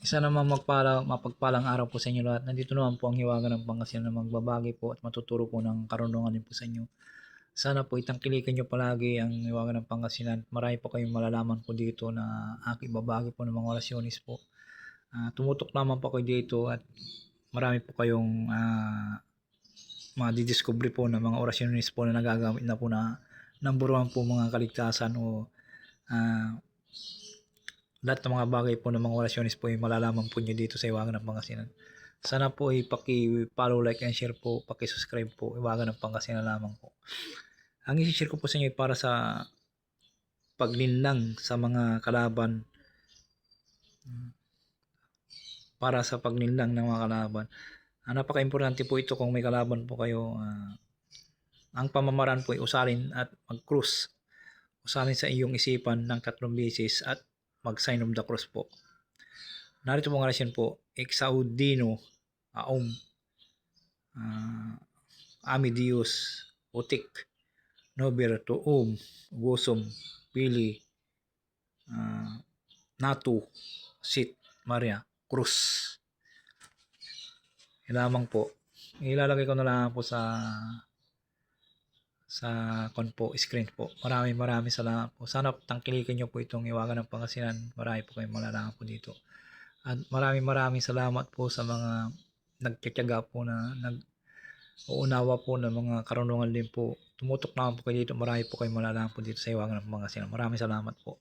Isa naman mapagpalang araw po sa inyo lahat. Nandito naman po ang Hiwaga ng Pangasinan na magbabagi po at matuturo po ng karunungan din po sa inyo. Sana po itangkilikin nyo palagi ang Hiwaga ng Pangasinan. Marami po kayong malalaman po dito na aking babagi po ng mga orasyonis po. Tumutok naman po kayo dito at marami po kayong madidiscovery po ng mga orasyonis po na nagagamit na po na number one po mga kaligtasan o lahat ng mga bagay po ng mga orasyonis po ay malalaman po nyo dito sa Hiwaga ng Pangasinan. Sana po ay paki-follow, like, and share po, paki-subscribe po, Hiwaga ng Pangasinan lamang po. Ang isi-share ko po sa inyo ay para sa paglinlang sa mga kalaban, para sa paglinlang ng mga kalaban. Napaka-importante po ito kung may kalaban po kayo. Ang pamamaraan po ay usalin at mag-cross. Usalin sa iyong isipan ng 3 beses at mag-sign of the cross po. Narito pong orasyon po. Exaudino, Aum, Ami Dios, Utik, Nober, Tuum, Gusum, Pili, Natu, Sit, Maria, Cruz. Lamang po. Ilalagay ko na lang po sa screen po. Maraming salamat po. Sana tangkilikin nyo po itong Hiwaga ng Pangasinan. Marami po kayong malalaman po dito. At maraming salamat po sa mga nagtyaga po na uunawa po ng mga karunungan din po. Tumutok naman po kayo dito. Marami po kayong malalaman po dito sa Hiwaga ng Pangasinan. Maraming salamat po.